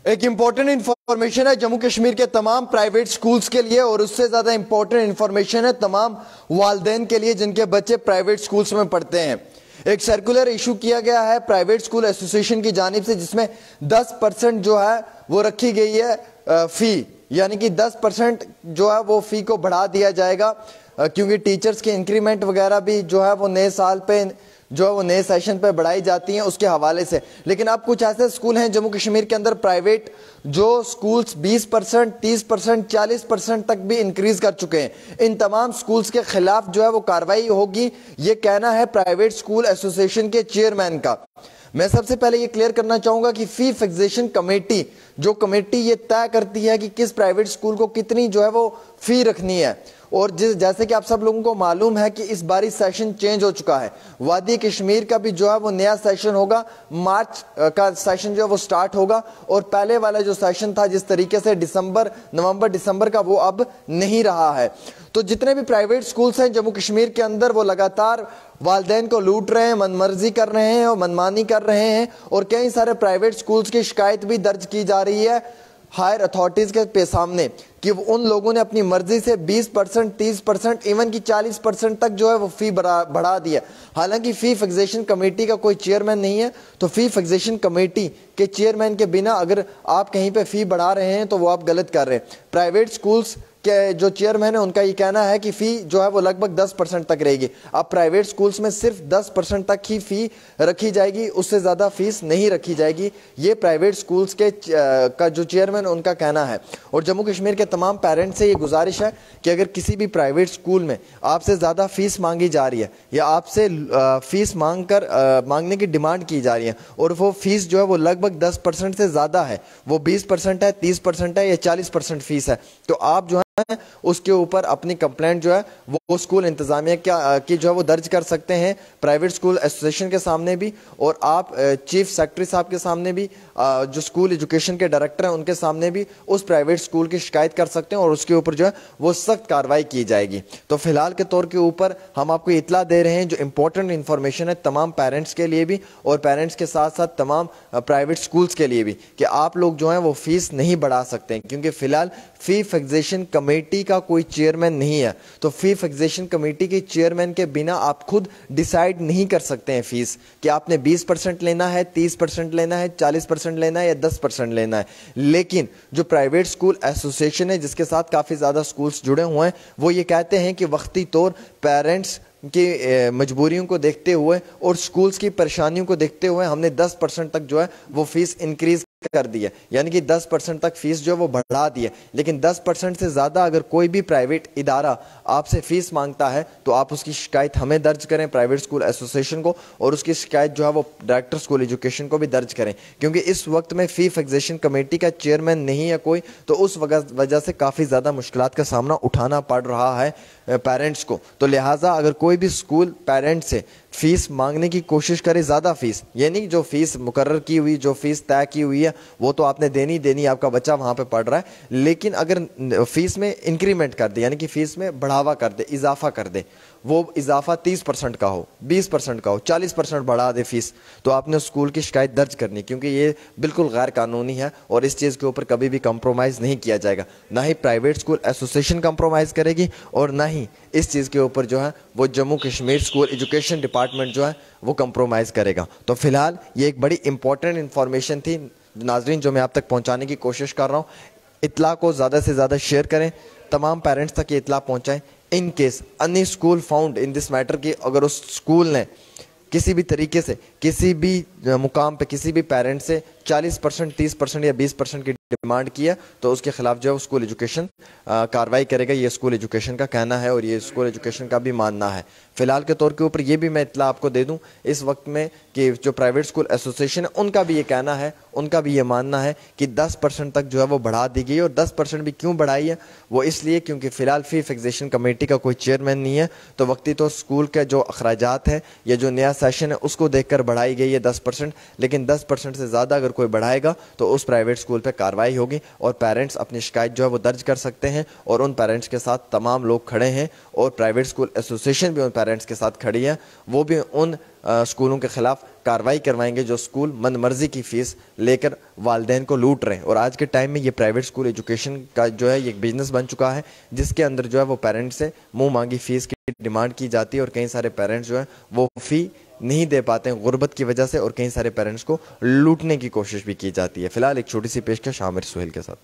ایک important information ہے جموں کشمیر کے تمام پرائیویٹ سکولز کے لیے، اور اس سے زیادہ امپورٹنٹ انفارمیشن ہے تمام والدین کے لیے جن کے بچے پرائیویٹ سکولز میں پڑھتے ہیں۔ ایک سرکولر ایشو کیا گیا ہے پرائیویٹ سکول ایسوسیشن کی جانب سے، جس میں 10% جو ہے وہ رکھی گئی ہے فی، یعنی کہ 10% جو ہے وہ فی کو بڑھا دیا جائے گا، کیونکہ ٹیچرز کی انکریمنٹ وغیرہ بھی جو ہے وہ نئے سال پہ جو ہے وہ نئے سیشن پہ بڑھائی جاتی ہیں اس کے حوالے سے۔ لیکن اب کچھ ایسے سکول ہیں جموں کشمیر کے اندر پرائیویٹ جو سکولز 20%، 30%، 40% تک بھی انکریز کر چکے ہیں۔ ان تمام سکولز کے خلاف جو ہے وہ کارروائی ہوگی، یہ کہنا ہے پرائیویٹ سکول ایسوسیشن کے چیئرمین کا۔ میں سب سے پہلے یہ کلیئر کرنا چاہوں گا کہ فی فکسیشن کمیٹی، جو کمیٹی یہ طے کرتی ہے کہ کس پرائیویٹ سکول کو کتنی جو ہے وہ فی رکھنی ہے، اور جیسے کہ آپ سب لوگوں کو معلوم ہے کہ اس باری سیشن چینج ہو چکا ہے۔ وادی کشمیر کا بھی جو ہے وہ نیا سیشن ہوگا، مارچ کا سیشن جو ہے وہ سٹارٹ ہوگا، اور پہلے والا جو سیشن تھا جس طریقے سے نومبر دسمبر کا، وہ اب نہیں رہا ہے۔ تو جتنے بھی پرائیویٹ سکولز ہیں جموں کشمیر کے اندر، وہ لگاتار والدین کو لوٹ رہے ہیں، من مرضی کر رہے ہیں اور منمانی کر رہے ہیں، اور کئی سارے پرائیویٹ سکولز کی شکایت بھی درج کی جا رہی ہے ہائر اتھارٹیز کے سامنے کہ ان لوگوں نے اپنی مرضی سے 20%، 30%، ایون کی 40% تک جو ہے وہ فی بڑھا دیا۔ حالانکہ فی فکسیشن کمیٹی کا کوئی چیئرمین نہیں ہے، تو فی فکسیشن کمیٹی کے چیئرمین کے بنا اگر آپ کہیں پہ فی بڑھا رہے ہیں تو وہ آپ غلط کر رہے ہیں۔ پرائیویٹ سکولز کہ جو چیئرمین ہے ان کا یہ کہنا ہے کہ فی جو ہے وہ لگ بھگ 10% تک رہے گی۔ اب پرائیویٹ سکولز میں صرف 10% تک ہی فی رکھی جائے گی، اس سے زیادہ فیس نہیں رکھی جائے گی، یہ پرائیویٹ سکولز کا جو چیئرمین ان کا کہنا ہے۔ اور جموں کشمیر کے تمام پیرنٹس سے یہ گزارش ہے کہ اگر کسی بھی پرائیویٹ سکول میں آپ سے زیادہ فیس مانگی جا رہی ہے، یا آپ سے فیس مانگنے کی ڈیمانڈ کی جا رہی ہے، اور وہ فیس جو ہے وہ لگ بھگ 10% سے زیادہ ہے، وہ 20% ہے، 30% ہے، یا 40% فیس ہے، تو آپ جو ہے اس کے اوپر اپنی کمپلینٹ جو ہے وہ اسکول انتظامیہ کی جو ہے وہ درج کر سکتے ہیں پرائیویٹ اسکول ایسوسیشن کے سامنے بھی، اور آپ چیف سیکرٹری صاحب کے سامنے بھی، جو اسکول ایجوکیشن کے ڈائریکٹر ہیں ان کے سامنے بھی اس پرائیویٹ اسکول کی شکایت کر سکتے ہیں، اور اس کے اوپر جو ہے وہ سخت کارروائی کی جائے گی۔ تو فی الحال کے طور کے اوپر ہم آپ کو اطلاع دے رہے ہیں جو امپورٹنٹ انفارمیشن ہے تمام پیرنٹس کے لیے بھی، اور پیرنٹس کے ساتھ ساتھ تمام پرائیویٹ اسکولز کے لیے بھی، کہ آپ لوگ جو ہیں وہ فیس نہیں بڑھا سکتے ہیں، کیونکہ فی الحال فی فکسیشن کمیٹی کا کوئی چیئرمین نہیں ہے۔ تو فی فکسیشن کمیٹی کے چیئرمین کے بنا آپ خود ڈیسائیڈ نہیں کر سکتے ہیں فیس، کہ آپ نے 20% لینا ہے، 30% لینا ہے، 40% لینا ہے، یا 10% لینا ہے۔ لیکن جو پرائیویٹ اسکول ایسوسیشن ہے جس کے ساتھ کافی زیادہ سکولز جڑے ہوئے ہیں، وہ یہ کہتے ہیں کہ وقتی طور پیرنٹس کی مجبوریوں کو دیکھتے ہوئے اور سکولز کی پریشانیوں کو دیکھتے ہوئے ہم نے 10% تک جو ہے وہ فیس انکریز کر دی ہے، یعنی کہ 10% تک فیس جو ہے وہ بڑھا دی ہے۔ لیکن 10% سے زیادہ اگر کوئی بھی پرائیویٹ ادارہ آپ سے فیس مانگتا ہے تو آپ اس کی شکایت ہمیں درج کریں، پرائیویٹ اسکول ایسوسیشن کو، اور اس کی شکایت جو ہے وہ ڈائریکٹر اسکول ایجوکیشن کو بھی درج کریں، کیونکہ اس وقت میں فی فکسیشن کمیٹی کا چیئرمین نہیں ہے کوئی، تو اس وجہ سے کافی زیادہ مشکلات کا سامنا اٹھانا پڑ رہا ہے پیرنٹس کو۔ تو لہٰذا اگر کوئی بھی اسکول پیرنٹ سے فیس مانگنے کی کوشش کرے زیادہ فیس، یعنی جو فیس مقرر کی ہوئی، جو فیس طے کی ہوئی ہے وہ تو آپ نے دینی، آپ کا بچہ وہاں پہ پڑھ رہا ہے، لیکن اگر فیس میں انکریمنٹ کر دے، یعنی کہ فیس میں بڑھاوا کر دے، اضافہ کر دے، وہ اضافہ 30% کا ہو، 20% کا ہو، 40% بڑھا دے فیس، تو آپ نے اسکول کی شکایت درج کرنی، کیونکہ یہ بالکل غیر قانونی ہے، اور اس چیز کے اوپر کبھی بھی کمپرومائز نہیں کیا جائے گا، نہ ہی پرائیویٹ اسکول ایسوسیشن کمپرومائز کرے گی، اور نہ ہی اس چیز کے اوپر جو ہے وہ Jammu Kashmir school education department جو ہے وہ کمپرومائز کرے گا۔ تو فی الحال یہ ایک بڑی امپورٹنٹ انفارمیشن تھی ناظرین جو میں آپ تک پہنچانے کی کوشش کر رہا ہوں۔ اطلاع کو زیادہ سے زیادہ شیئر کریں، تمام پیرنٹس تک یہ اطلاع پہنچائیں۔ In case any school found in this matter کی اگر اس اسکول نے کسی بھی طریقے سے کسی بھی مقام پہ کسی بھی پیرنٹ سے 40%، 30% یا 20% کی ڈیمانڈ کی ہے تو اس کے خلاف جو ہے اسکول ایجوکیشن کارروائی کرے گا، یہ اسکول ایجوکیشن کا کہنا ہے اور یہ اسکول ایجوکیشن کا بھی ماننا ہے۔ فی الحال کے طور کے اوپر یہ بھی میں اطلاع آپ کو دے دوں اس وقت میں کہ جو پرائیویٹ اسکول ایسوسیشن ہے ان کا بھی یہ کہنا ہے، ان کا بھی یہ ماننا ہے کہ 10% تک جو ہے وہ بڑھا دی گئی، اور 10% بھی کیوں بڑھائی ہے وہ اس لیے کیونکہ فی الحال فی فکسیشن کمیٹی کا کوئی چیئرمین نہیں ہے، تو وقتی تو اسکول کے جو اخراجات ہیں یا جو نیا سیشن ہے اس کو دیکھ کر بڑھائی گئی ہے 10%، لیکن 10% سے زیادہ اگر کوئی بڑھائے گا تو اس پرائیویٹ اسکول پہ کارروائی ہوگی، اور پیرنٹس اپنی شکایت جو ہے وہ درج کر سکتے ہیں، اور ان پیرنٹس کے ساتھ تمام لوگ کھڑے ہیں، اور پرائیویٹ اسکول ایسوسیشن بھی ان پیرنٹس کے ساتھ کھڑی ہے، وہ بھی ان اسکولوں کے خلاف کارروائی کروائیں گے جو اسکول من مرضی کی فیس لے کر والدین کو لوٹ رہے ہیں. اور آج کے ٹائم میں یہ پرائیویٹ اسکول ایجوکیشن کا جو ہے یہ ایک بزنس بن چکا ہے, جس کے اندر جو ہے وہ پیرنٹس سے منہ مانگی فیس کی ڈیمانڈ کی جاتی ہے, اور کئی سارے پیرنٹس جو ہیں وہ فی نہیں دے پاتے ہیں غربت کی وجہ سے, اور کئی سارے پیرنٹس کو لوٹنے کی کوشش بھی کی جاتی ہے. فی الحال ایک چھوٹی سی پیشکش عامر سہیل کے ساتھ.